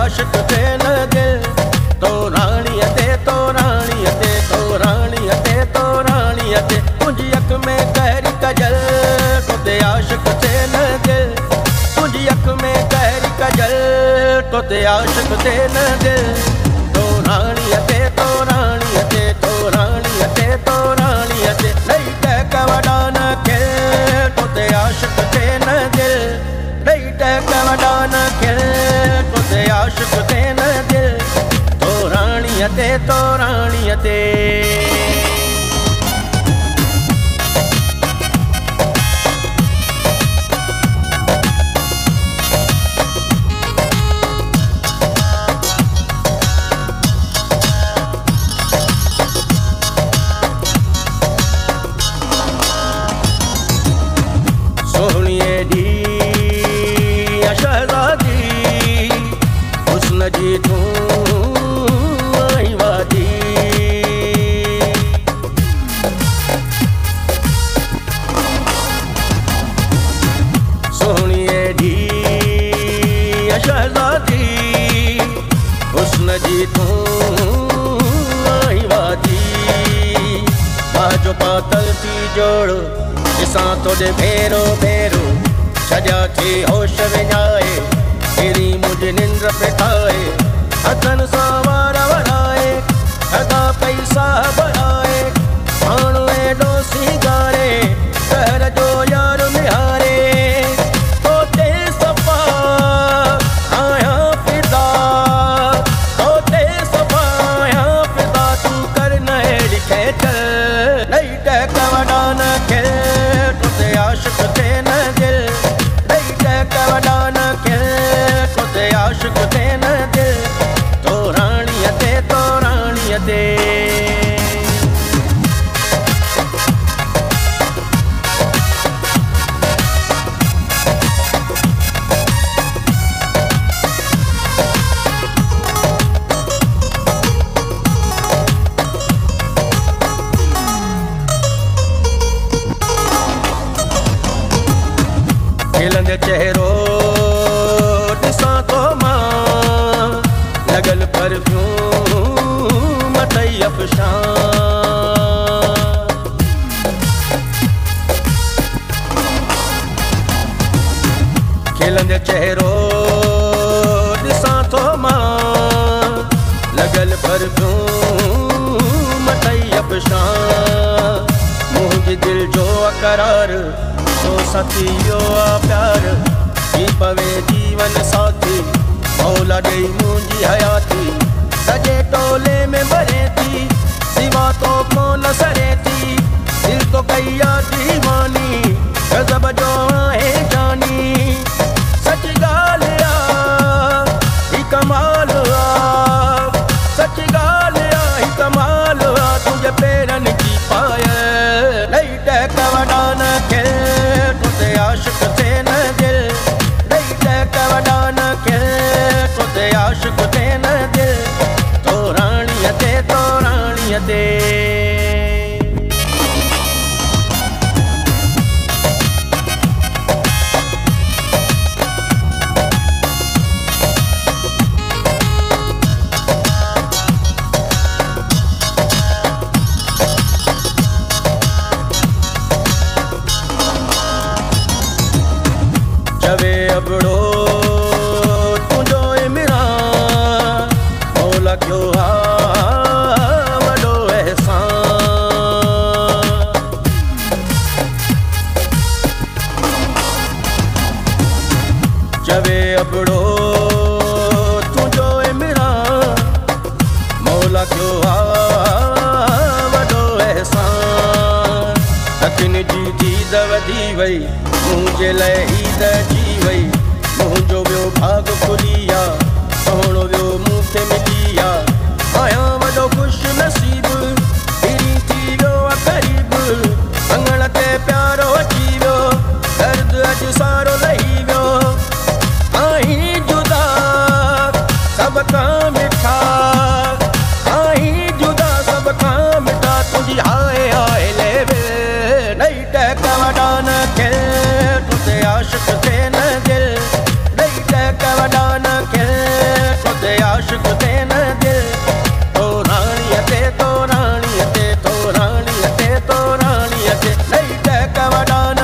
आशिक थे न दिल तो राणी ते तो राणी ते तो राणी ते तो राणी ते तुझी अख में कहरी कजल तो ते आशिक थे न दिल तुझी अख में कहरी कजल तो ते आशिक थे न दिल तो राणी ते तो राणी ते तो राणी ते तो राणी ते नहीं टहक वडान खे तो ते आशिक थे न दिल नहीं टहक वडान खे तो ते आशिक थे न दिल तो राणी ते सोहणिए दी शहजादी हुस्न जी तू आई वादी सोहणिए दी शहजादी हुस्न जी तू आई वादी बाजो पातल थी जोड़ ॾिसां तोॾे भेरो भेरो छॾिया थी होश विञाए तेरी मुंहिंजी निंड पे ठाहे हथनि सां वार वराए थधा पैसा भराए माण्हू एॾो सीगारे शहर जो यार निहारे तोते सफ़ा आहियां फिदा तोते सफ़ा आहियां फिदा तूं कर न अहिड़ी खेचल नहीं टहक वडान खे आशिक थे न दिल नहीं टहक वडान खे तो ते आशिक थे न दिल तो राणी ते खिलंदे चेहरो ॾिसां तो मां लॻल परफ्यूम तई अफशां खिलंदे चेहरो ॾिसां तो मां लॻल परफ्यूम तई अफशां मुंहिंजे दिल जो अक़रार तो सतियो प्यार थी पवे जीवन साथी मौला ॾेई मुंहिंजी हयाती सॼे टोले में भरे थी सिवा तो कोन सरे थी दिल तो कई दीवानी गज़ब जो आहे जानी सच ॻाल्हि ही कमाल सच ॻाल्हि ही कमाल तुंहिंजे पेरनि जी पायल नहीं टहक वडान खे आशिक थे न दिल नहीं टहक वडान खे तो ते आशिक थे न दिल तो राणी ते चवे अबड़ो तुझो इमरान मौला क्यों वॾो एहसान चवे अबड़ो तुझो इमरान मौला क्यों वॾो एहसान अखियुनि जी दीद वधी वई मुंहिंजे लाइ ईद जी वई मुंहिंजो वियो भाग खुलिया सोहणो वियो मूं खे मिलिया आहियां वॾो ख़ुशि नसीब फिरी थी वियो क़रीब अंगण ते प्यारो अची वियो दर्द अॼु सारो लही वियो आहीं जुदा सभ खां मिठा आहीं जुदा सभ खां मिठा तुंहिंजी हाय हाय लेवे नहीं टहक वडान खे तो ते आशिक थे न दिल नहीं टहक वडान खे तो ते वॾा